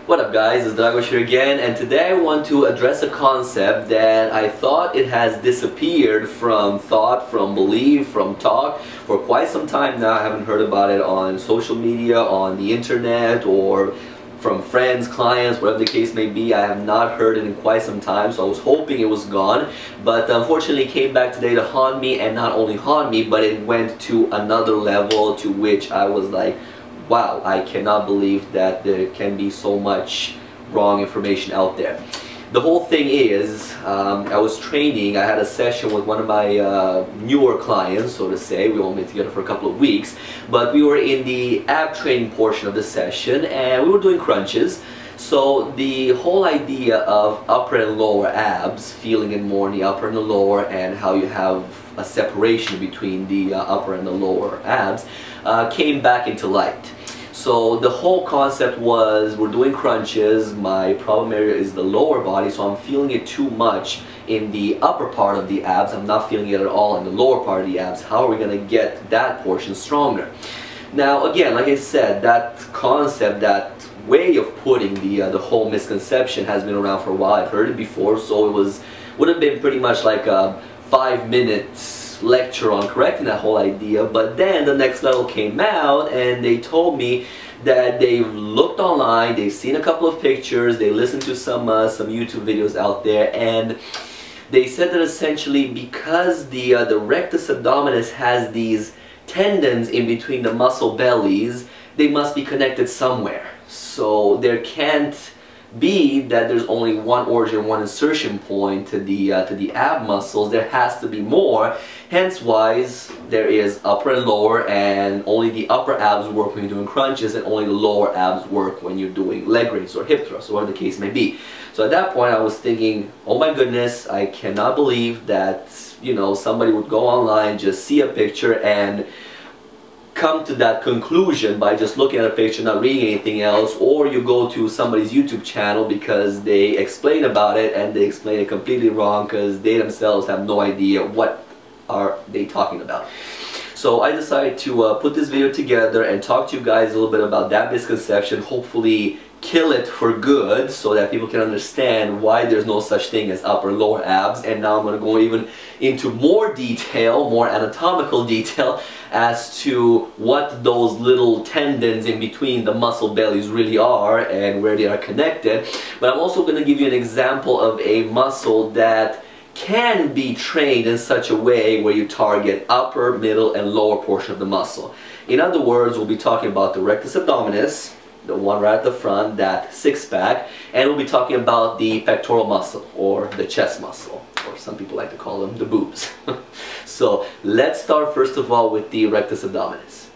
What up guys, it's Dragos here again, and today I want to address a concept that I thought it has disappeared from thought, from belief, from talk for quite some time now. I haven't heard about it on social media, on the internet, or from friends, clients, whatever the case may be. I have not heard it in quite some time, so I was hoping it was gone, but unfortunately it came back today to haunt me, and not only haunt me, but it went to another level to which I was like, wow, I cannot believe that there can be so much wrong information out there. The whole thing is, I was training, I had a session with one of my newer clients, so to say. We only been together for a couple of weeks, but we were in the ab training portion of the session, and we were doing crunches. So the whole idea of upper and lower abs, feeling it more in the upper and the lower, and how you have a separation between the upper and the lower abs, came back into light. So the whole concept was, we're doing crunches, my problem area is the lower body, so I'm feeling it too much in the upper part of the abs, I'm not feeling it at all in the lower part of the abs. How are we going to get that portion stronger? Now again, like I said, that concept, that way of putting the whole misconception has been around for a while. I've heard it before, so it would have been pretty much like a 5-minute lecture on correcting that whole idea. But then the next level came out, and they told me that they've looked online, they've seen a couple of pictures, they listened to some YouTube videos out there, and they said that essentially because the rectus abdominis has these tendons in between the muscle bellies, they must be connected somewhere. So there can't be that there's only one origin, one insertion point to the ab muscles. There has to be more. Hence wise, there is upper and lower, and only the upper abs work when you're doing crunches, and only the lower abs work when you're doing leg raises or hip thrusts, or whatever the case may be. So at that point I was thinking, oh my goodness, I cannot believe that, you know, somebody would go online, just see a picture and come to that conclusion by just looking at a picture, not reading anything else, or you go to somebody's YouTube channel because they explain about it and they explain it completely wrong because they themselves have no idea what are they talking about. So I decided to put this video together and talk to you guys a little bit about that misconception, hopefully kill it for good so that people can understand why there's no such thing as upper and lower abs. And now I'm going to go even into more detail, more anatomical detail, as to what those little tendons in between the muscle bellies really are and where they are connected. But I'm also going to give you an example of a muscle that can be trained in such a way where you target upper, middle, and lower portion of the muscle. In other words, we'll be talking about the rectus abdominis, the one right at the front, that six-pack, and we'll be talking about the pectoral muscle, or the chest muscle, or some people like to call them the boobs. So let's start first of all with the rectus abdominis.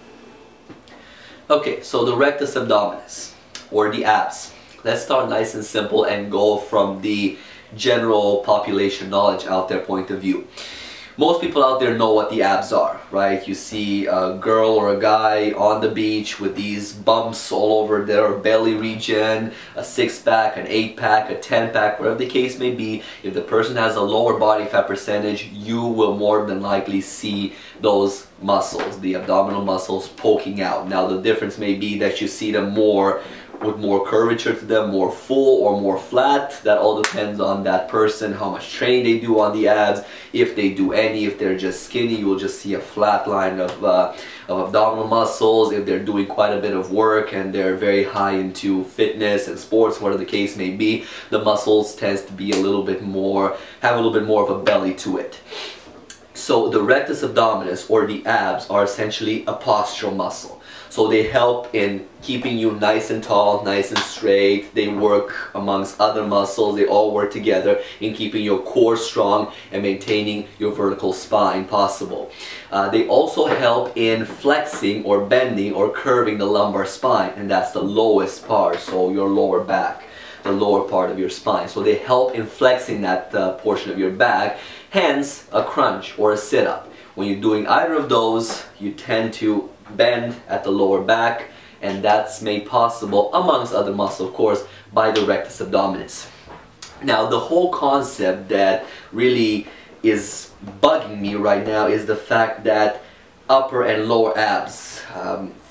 Okay, so the rectus abdominis, or the abs. Let's start nice and simple and go from the general population knowledge out there point of view. Most people out there know what the abs are, right? You see a girl or a guy on the beach with these bumps all over their belly region, a 6-pack, an 8-pack, a 10-pack, whatever the case may be. If the person has a lower body fat percentage, you will more than likely see those muscles, the abdominal muscles, poking out. Now the difference may be that you see them more with more curvature to them, more full or more flat. That all depends on that person, how much training they do on the abs, if they do any. If they're just skinny, you will just see a flat line of abdominal muscles. If they're doing quite a bit of work and they're very high into fitness and sports, whatever the case may be, the muscles tends to be a little bit more, have a little bit more of a belly to it. So the rectus abdominis, or the abs, are essentially a postural muscle. So they help in keeping you nice and tall, nice and straight. They work amongst other muscles. They all work together in keeping your core strong and maintaining your vertical spine possible. They also help in flexing or bending or curving the lumbar spine, and that's the lowest part, so your lower back, the lower part of your spine. So they help in flexing that portion of your back, hence a crunch or a sit-up. When you're doing either of those, you tend to bend at the lower back, and that's made possible, amongst other muscles of course, by the rectus abdominis. Now the whole concept that really is bugging me right now is the fact that upper and lower abs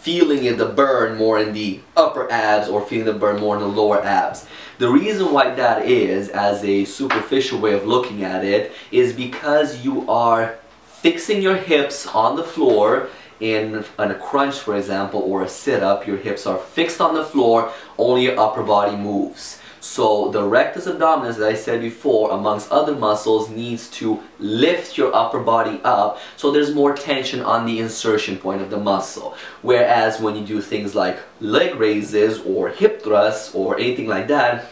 feeling the burn more in the upper abs or feeling the burn more in the lower abs. The reason why that is, as a superficial way of looking at it, is because you are fixing your hips on the floor in a crunch, for example, or a sit-up. Your hips are fixed on the floor, only your upper body moves. So the rectus abdominis, as I said before, amongst other muscles, needs to lift your upper body up, so there's more tension on the insertion point of the muscle. Whereas when you do things like leg raises or hip thrusts or anything like that,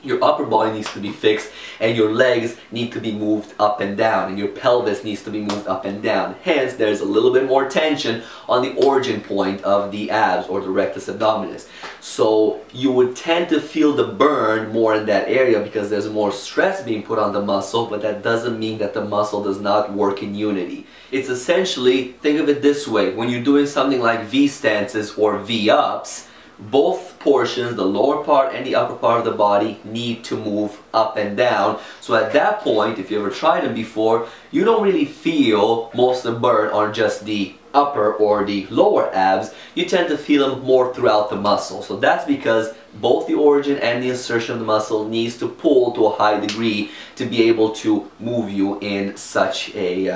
your upper body needs to be fixed and your legs need to be moved up and down and your pelvis needs to be moved up and down. Hence, there's a little bit more tension on the origin point of the abs or the rectus abdominis. So you would tend to feel the burn more in that area because there's more stress being put on the muscle, but that doesn't mean that the muscle does not work in unity. It's essentially, think of it this way, when you're doing something like V stances or V ups, both portions, the lower part and the upper part of the body, need to move up and down. So at that point, if you ever tried them before, you don't really feel most of the burn on just the upper or the lower abs. You tend to feel them more throughout the muscle. So that's because both the origin and the insertion of the muscle needs to pull to a high degree to be able to move you in such a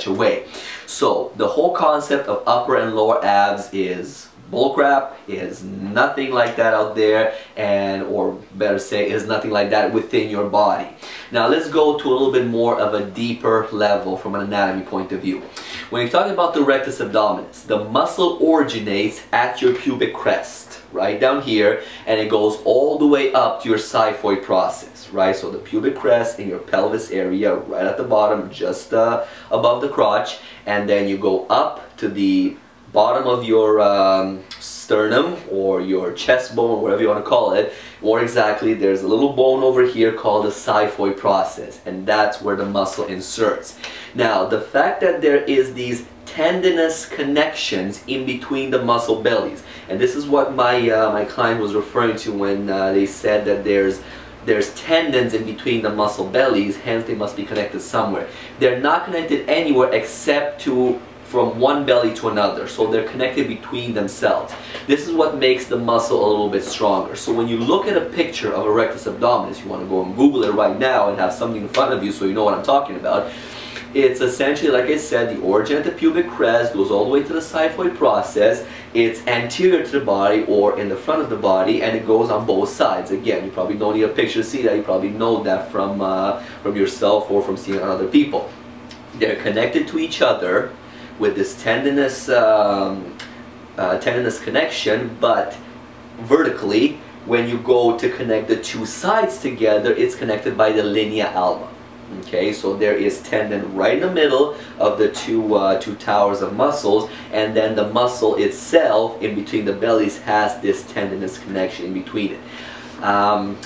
way. So the whole concept of upper and lower abs is bullcrap. Is nothing like that out there, and or better say, is nothing like that within your body. Now let's go to a little bit more of a deeper level from an anatomy point of view. When you're talking about the rectus abdominis, the muscle originates at your pubic crest, right down here, and it goes all the way up to your xiphoid process, right? So the pubic crest in your pelvis area, right at the bottom, just above the crotch, and then you go up to the bottom of your sternum or your chest bone, whatever you want to call it. More exactly, there's a little bone over here called the xiphoid process, and that's where the muscle inserts. Now, the fact that there is these tendinous connections in between the muscle bellies, and this is what my client was referring to when they said that there's tendons in between the muscle bellies, hence they must be connected somewhere. They're not connected anywhere except from one belly to another, so they're connected between themselves. This is what makes the muscle a little bit stronger. So when you look at a picture of a rectus abdominis, you want to go and Google it right now and have something in front of you so you know what I'm talking about. It's essentially, like I said, the origin at the pubic crest goes all the way to the xiphoid process. It's anterior to the body or in the front of the body, and it goes on both sides. Again, you probably don't need a picture to see that. You probably know that from yourself or from seeing other people. They're connected to each other with this tendinous connection, but vertically, when you go to connect the two sides together, it's connected by the linea alba. Okay, so there is tendon right in the middle of the two towers of muscles, and then the muscle itself in between the bellies has this tendinous connection in between it.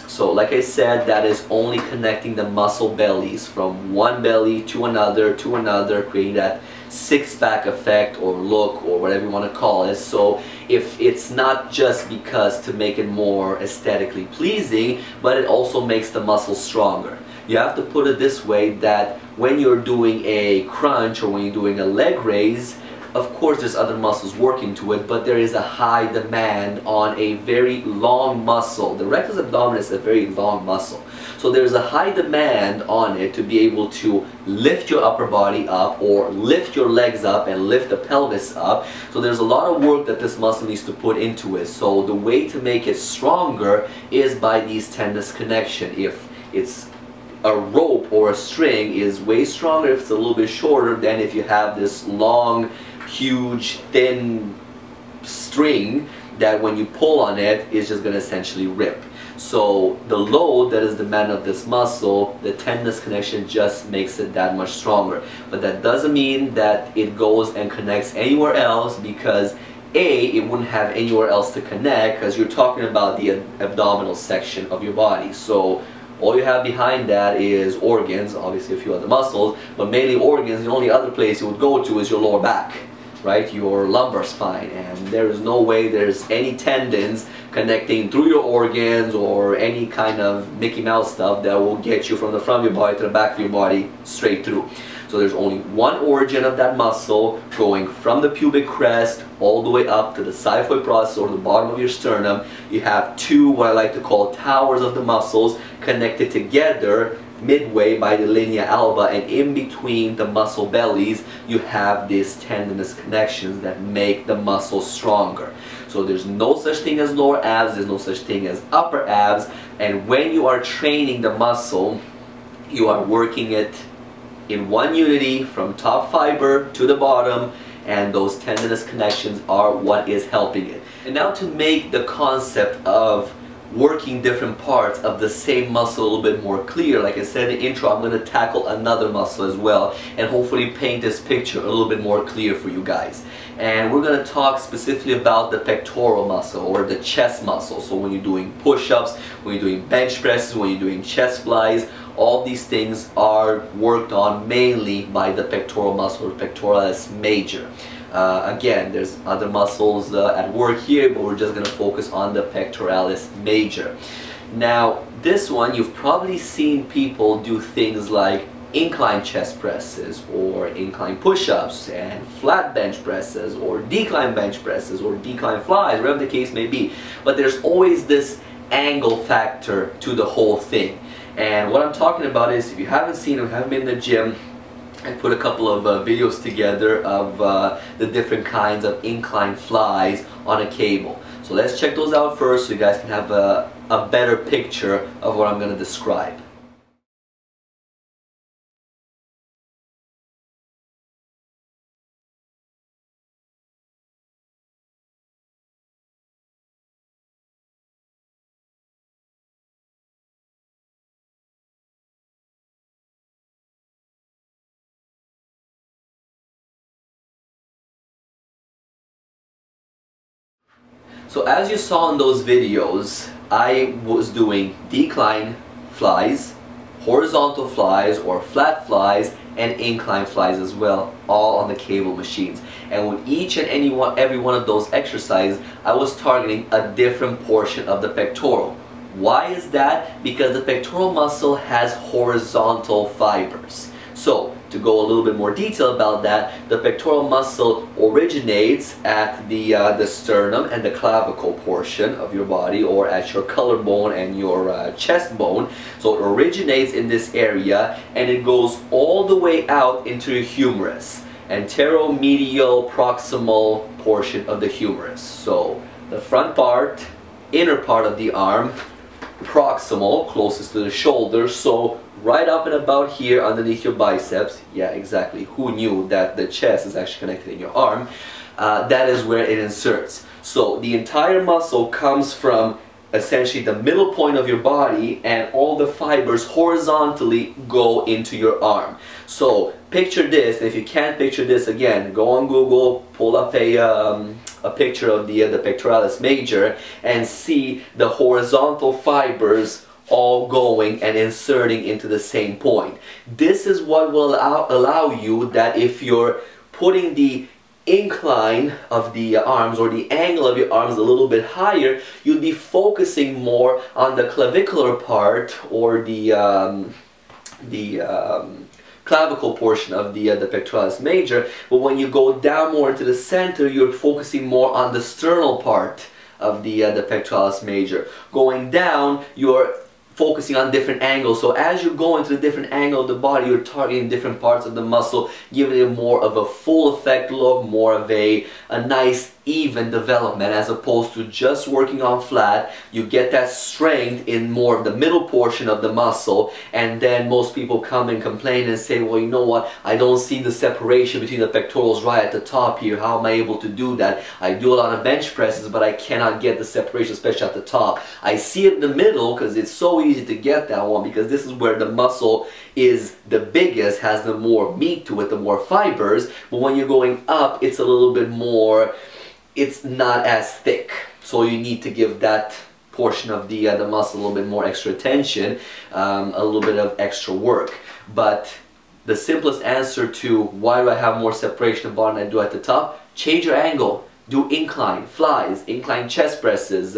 So like I said, that is only connecting the muscle bellies from one belly to another, creating that six-pack effect or look or whatever you want to call it. So if it's not just because to make it more aesthetically pleasing, but it also makes the muscle stronger. You have to put it this way, that when you're doing a crunch or when you're doing a leg raise, of course there's other muscles working to it, but there is a high demand on a very long muscle. The rectus abdominis is a very long muscle. So there's a high demand on it to be able to lift your upper body up or lift your legs up and lift the pelvis up. So there's a lot of work that this muscle needs to put into it. So the way to make it stronger is by these tendinous connection. If it's a rope or a string, is way stronger if it's a little bit shorter than if you have this long, huge, thin string that when you pull on it is just going to essentially rip. So the load that is demanded of this muscle, the tendinous connection just makes it that much stronger. But that doesn't mean that it goes and connects anywhere else, because A, it wouldn't have anywhere else to connect because you're talking about the abdominal section of your body. So all you have behind that is organs, obviously a few other muscles, but mainly organs. The only other place you would go to is your lower back, right? Your lumbar spine, and there is no way there's any tendons connecting through your organs or any kind of Mickey Mouse stuff that will get you from the front of your body to the back of your body straight through. So So there's only one origin of that muscle going from the pubic crest all the way up to the xiphoid process or the bottom of your sternum. You have two, what I like to call, towers of the muscles connected together midway by the linea alba, and in between the muscle bellies you have these tendinous connections that make the muscle stronger. So there's no such thing as lower abs, there's no such thing as upper abs, and when you are training the muscle, you are working it in one unity from top fiber to the bottom, and those tendinous connections are what is helping it. And now to make the concept of working different parts of the same muscle a little bit more clear, like I said in the intro, I'm going to tackle another muscle as well and hopefully paint this picture a little bit more clear for you guys. And we're going to talk specifically about the pectoral muscle or the chest muscle. So when you're doing push-ups, when you're doing bench presses, when you're doing chest flies, all these things are worked on mainly by the pectoral muscle, or pectoralis major. Again, there's other muscles at work here, but we're just going to focus on the pectoralis major. Now, this one, you've probably seen people do things like incline chest presses or incline push-ups and flat bench presses or decline bench presses or decline flies, whatever the case may be. But there's always this angle factor to the whole thing. And what I'm talking about is, if you haven't seen it, haven't been in the gym, I put a couple of videos together of the different kinds of incline flies on a cable. So let's check those out first so you guys can have a better picture of what I'm going to describe. So as you saw in those videos, I was doing decline flies, horizontal flies or flat flies, and incline flies as well, all on the cable machines. And with each and every one of those exercises, I was targeting a different portion of the pectoral. Why is that? Because the pectoral muscle has horizontal fibers. So, to go a little bit more detail about that, the pectoral muscle originates at the sternum and the clavicle portion of your body, or at your collarbone and your chest bone. So it originates in this area and it goes all the way out into your humerus, anteromedial proximal portion of the humerus. So the front part, inner part of the arm, proximal, closest to the shoulder, so right up and about here underneath your biceps. Yeah, exactly. Who knew that the chest is actually connected in your arm? That is where it inserts. So the entire muscle comes from essentially the middle point of your body, and all the fibers horizontally go into your arm. So picture this. If you can't picture this, again, go on Google, pull up a picture of the pectoralis major and see the horizontal fibers all going and inserting into the same point. This is what will allow you that if you're putting the incline of the arms or the angle of your arms a little bit higher, you'll be focusing more on the clavicular part or the clavicle portion of the pectoralis major. But when you go down more into the center, you're focusing more on the sternal part of the pectoralis major. Going down, you're focusing on different angles. So as you go into the different angle of the body, you're targeting different parts of the muscle, giving it more of a full effect look, more of a nice even development, as opposed to just working on flat. You get that strength in more of the middle portion of the muscle, and then most people come and complain and say, well, you know what, I don't see the separation between the pectorals right at the top here. How am I able to do that? I do a lot of bench presses, but I cannot get the separation, especially at the top. I see it in the middle because it's so easy to get that one, because this is where the muscle is the biggest, has the more meat to it, the more fibers. But when you're going up, it's a little bit more, it's not as thick, so you need to give that portion of the muscle a little bit more extra attention, a little bit of extra work. But the simplest answer to why do I have more separation of bottom than I do at the top: change your angle, do incline flies, incline chest presses,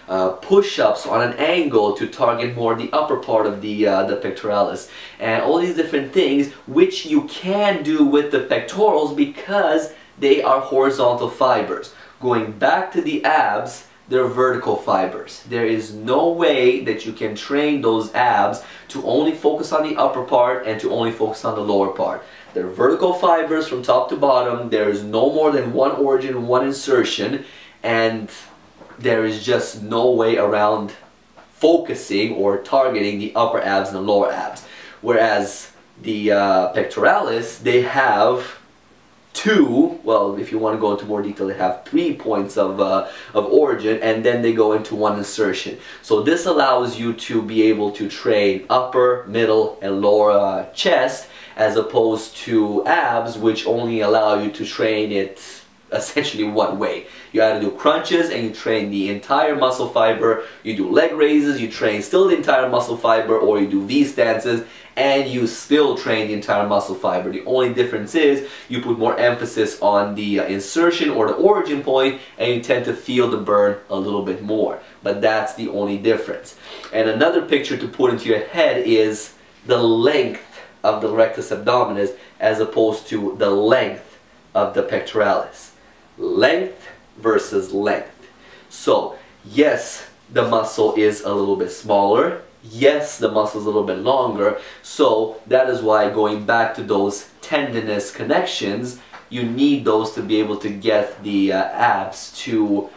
push-ups on an angle to target more the upper part of the pectoralis, and all these different things which you can do with the pectorals because they are horizontal fibers. Going back to the abs, they're vertical fibers. There is no way that you can train those abs to only focus on the upper part and to only focus on the lower part. They're vertical fibers from top to bottom. There is no more than one origin, one insertion, and there is just no way around focusing or targeting the upper abs and the lower abs. Whereas the pectoralis, they have two, well, if you want to go into more detail, they have 3 points of origin, and then they go into one insertion. So this allows you to be able to train upper, middle, and lower chest, as opposed to abs, which only allow you to train it essentially one way. You either do crunches and you train the entire muscle fiber, you do leg raises, you train still the entire muscle fiber, or you do V stances and you still train the entire muscle fiber. The only difference is you put more emphasis on the insertion or the origin point, and you tend to feel the burn a little bit more. But that's the only difference. And another picture to put into your head is the length of the rectus abdominis as opposed to the length of the pectoralis. Length versus length. So yes, the muscle is a little bit smaller. Yes, the muscle is a little bit longer. So that is why, going back to those tenderness connections, you need those to be able to get the abs to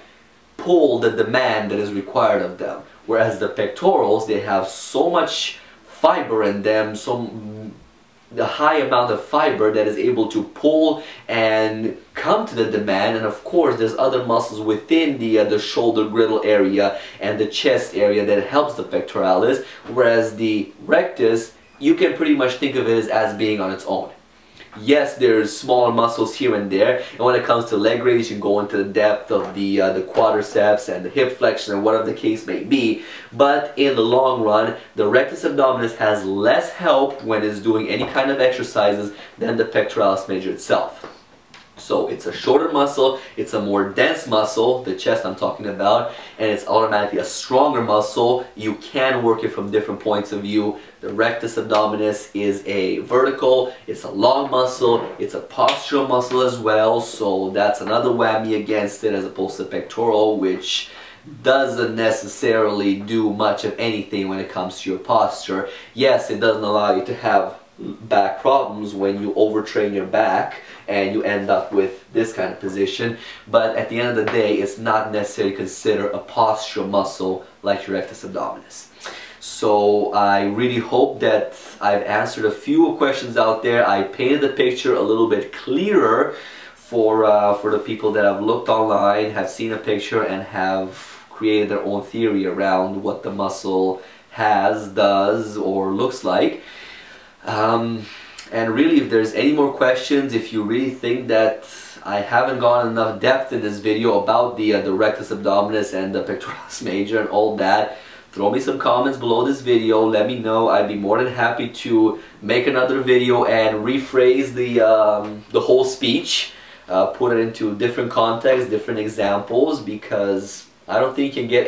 pull the demand that is required of them. Whereas the pectorals, they have so much fiber in them, the high amount of fiber that is able to pull and come to the demand. And of course there's other muscles within the shoulder girdle area and the chest area that helps the pectoralis, whereas the rectus, you can pretty much think of it as being on its own. Yes, there's smaller muscles here and there, and when it comes to leg raise, you go into the depth of the quadriceps and the hip flexion and whatever the case may be. But in the long run, the rectus abdominis has less help when it's doing any kind of exercises than the pectoralis major itself. So it's a shorter muscle, it's a more dense muscle, the chest I'm talking about, and it's automatically a stronger muscle. You can work it from different points of view. The rectus abdominis is a vertical, it's a long muscle, it's a postural muscle as well, so that's another whammy against it, as opposed to the pectoral, which doesn't necessarily do much of anything when it comes to your posture. Yes, it doesn't allow you to have back problems when you overtrain your back and you end up with this kind of position, but at the end of the day, it's not necessarily considered a postural muscle like your rectus abdominis. So I really hope that I've answered a few questions out there. I painted the picture a little bit clearer for the people that have looked online, have seen a picture, and have created their own theory around what the muscle has, does, or looks like. And really, if there's any more questions, if you really think that I haven't gone enough depth in this video about the rectus abdominis and the pectoralis major and all that, throw me some comments below this video. Let me know. I'd be more than happy to make another video and rephrase the whole speech, put it into different contexts, different examples, because I don't think you can get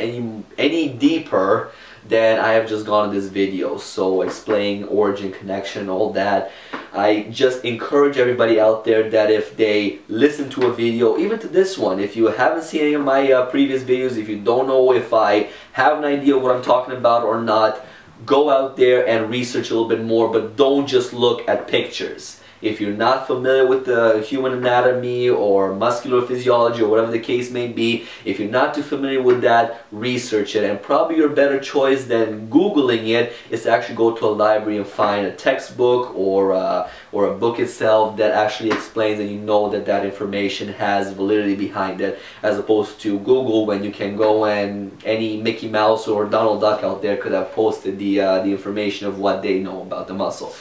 any deeper than I have just gone in this video. So explaining origin, connection, all that. I just encourage everybody out there that if they listen to a video, even to this one, if you haven't seen any of my previous videos, if you don't know if I have an idea what I'm talking about or not, go out there and research a little bit more, but don't just look at pictures. If you're not familiar with the human anatomy or muscular physiology or whatever the case may be, if you're not too familiar with that, research it. And probably your better choice than Googling it is to actually go to a library and find a textbook or a book itself that actually explains, and you know that that information has validity behind it, as opposed to Google, when you can go and any Mickey Mouse or Donald Duck out there could have posted the information of what they know about the muscle.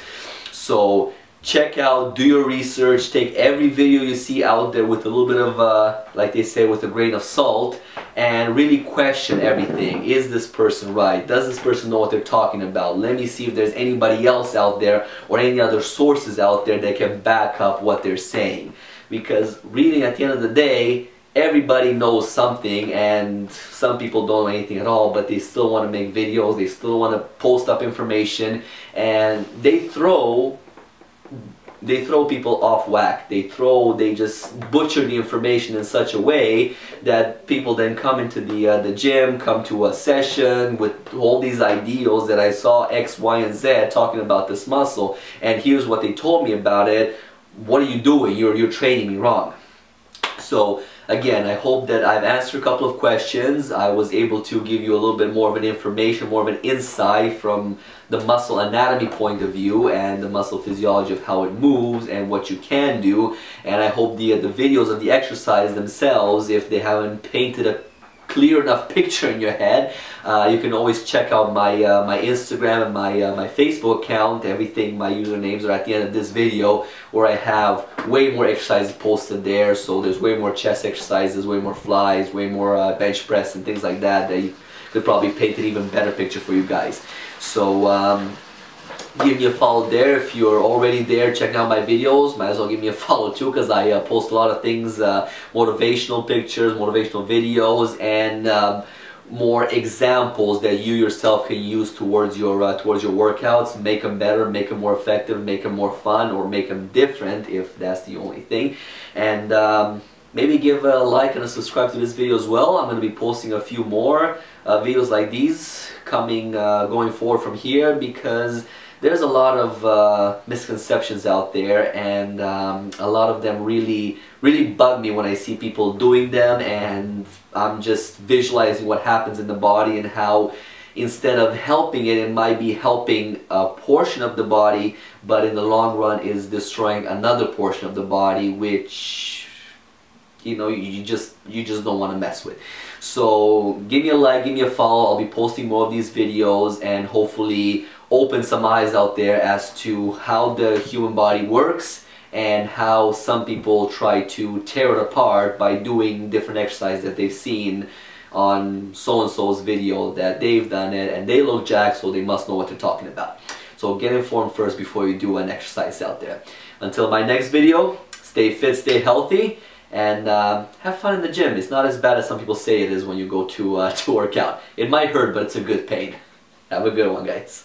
So check out, do your research, take every video you see out there with a little bit of, like they say, with a grain of salt, and really question everything. Is this person right? Does this person know what they're talking about? Let me see if there's anybody else out there or any other sources out there that can back up what they're saying. Because really, at the end of the day, everybody knows something, and some people don't know anything at all, but they still want to make videos, they still want to post up information, and they throw people off whack. They just butcher the information in such a way that people then come into the gym, come to a session with all these ideals that I saw X, Y, and Z talking about this muscle, and here's what they told me about it. What are you doing? You're training me wrong. So again, I hope that I've answered a couple of questions. I was able to give you a little bit more of an information, more of an insight from the muscle anatomy point of view and the muscle physiology of how it moves and what you can do. And I hope the videos of the exercise themselves, if they haven't painted a clear enough picture in your head, you can always check out my my Instagram and my Facebook account. Everything, my usernames are at the end of this video, where I have way more exercises posted there. So there's way more chest exercises, way more flies, way more bench press and things like that you could probably paint an even better picture for you guys. So give me a follow there. If you're already there checking out my videos, might as well give me a follow too, because I post a lot of things, motivational pictures, motivational videos, and more examples that you yourself can use towards your workouts. Make them better, make them more effective, make them more fun, or make them different if that's the only thing. And maybe give a like and a subscribe to this video as well. I'm going to be posting a few more videos like these coming going forward from here, because there's a lot of misconceptions out there, and a lot of them really bug me when I see people doing them, and I'm just visualizing what happens in the body and how instead of helping it, it might be helping a portion of the body, but in the long run is destroying another portion of the body, which, you know, you just don't want to mess with. So give me a like, give me a follow. I'll be posting more of these videos and hopefully open some eyes out there as to how the human body works and how some people try to tear it apart by doing different exercises that they've seen on so-and-so's video, that they've done it and they look jacked, so they must know what they're talking about. So get informed first before you do an exercise out there. Until my next video, stay fit, stay healthy, and have fun in the gym. It's not as bad as some people say it is when you go to work out. It might hurt, but it's a good pain. Have a good one, guys.